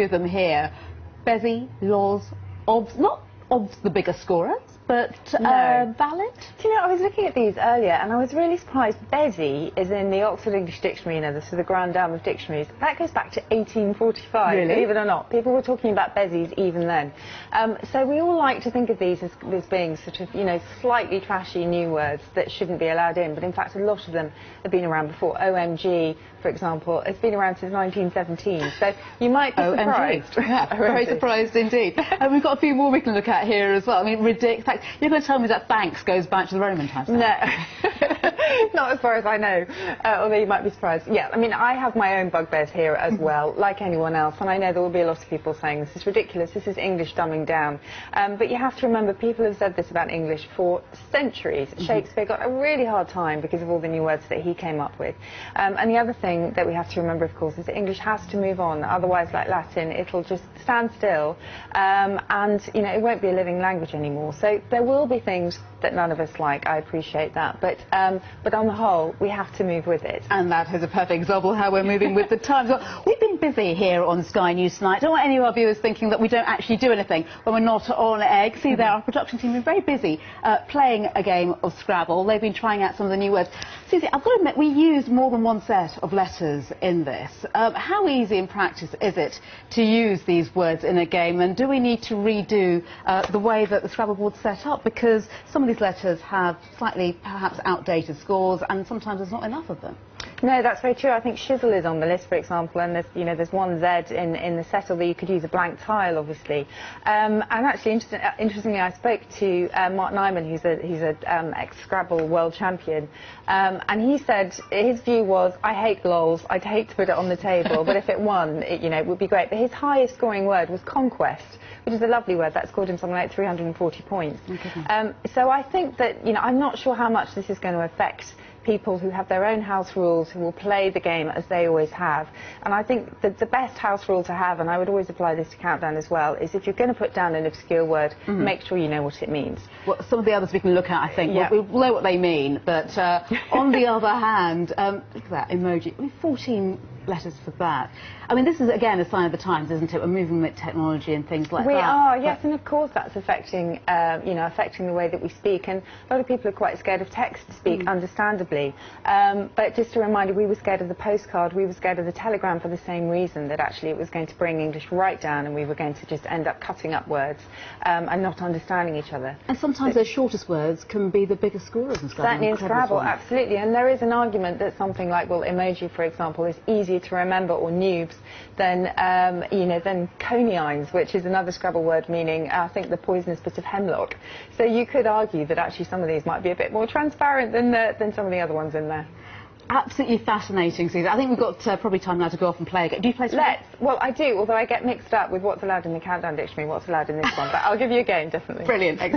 of them here. Bezzy, yours, obvs, not obvs the bigger scorers, but No. valid? Do you know, I was looking at these earlier and I was really surprised. Bezzy is in the Oxford English Dictionary, you know, so the grand dam of dictionaries. That goes back to 1845, Really? believe it or not. People were talking about bezzies even then. So we all like to think of these as being sort of, you know, slightly trashy new words that shouldn't be allowed in, but in fact a lot of them have been around before. OMG, for example, has been around since 1917, so you might be surprised. Yeah, very surprised indeed. And we've got a few more we can look at here as well. I mean, ridiculous. You're going to tell me that thanks goes back to the Roman times? No, not as far as I know, although you might be surprised. Yeah, I mean, I have my own bugbears here as well, like anyone else, and I know there will be a lot of people saying this is ridiculous, this is English dumbing down. But you have to remember, people have said this about English for centuries. Shakespeare got a really hard time because of all the new words that he came up with. And the other thing that we have to remember, of course, is that English has to move on, otherwise, like Latin, it'll just stand still, and, you know, it won't be a living language anymore. So there will be things that none of us like, I appreciate that, but on the whole, we have to move with it. And that is a perfect example of how we're moving with the times. Well, we've been busy here on Sky News tonight. I don't want any of our viewers thinking that we don't actually do anything when we're not on air. See there, our production team has been very busy playing a game of Scrabble. They've been trying out some of the new words. Susie, I've got to admit, we used more than one set of letters in this. How easy in practice is it to use these words in a game, and do we need to redo the way that the Scrabble board's set up, because some of these letters have slightly perhaps outdated scores and sometimes there's not enough of them? No, that's very true. I think shizzle is on the list, for example, and there's, you know, there's one Z in the set, although you could use a blank tile, obviously. And actually, interestingly, I spoke to Mark Nyman, who's a ex-Scrabble world champion, and he said his view was, I hate lols, I'd hate to put it on the table, but if it won, you know, it would be great. But his highest scoring word was conquest, which is a lovely word. That scored him something like 340 points. So I think that, you know, I'm not sure how much this is going to affect people who have their own house rules, who will play the game as they always have. And I think that the best house rule to have, and I would always apply this to Countdown as well, is if you're going to put down an obscure word, make sure you know what it means. Well, some of the others we can look at, I think, we'll know what they mean, but on the other hand, look at that emoji. I mean, 14 letters for that. I mean, this is, again, a sign of the times, isn't it? We're moving with technology and things like that. We are, yes, and of course that's affecting, you know, affecting the way that we speak, and a lot of people are quite scared of text to speak, understandably. But just a reminder, we were scared of the postcard, we were scared of the telegram for the same reason, that actually it was going to bring English right down and we were going to just end up cutting up words and not understanding each other. And sometimes those shortest words can be the biggest scorers in Scrabble. Certainly in Scrabble, absolutely. And there is an argument that something like, well, emoji, for example, is easier to remember, or noobs, than, you know, than coneyines, which is another Scrabble word meaning, I think, the poisonous bit of hemlock. So you could argue that actually some of these might be a bit more transparent than some of the other ones in there. Absolutely fascinating, Susie. I think we've got probably time now to go off and play again. Do you play Scrabble? Let's. Well, I do, although I get mixed up with what's allowed in the Countdown Dictionary and what's allowed in this one. But I'll give you a game, definitely. Brilliant.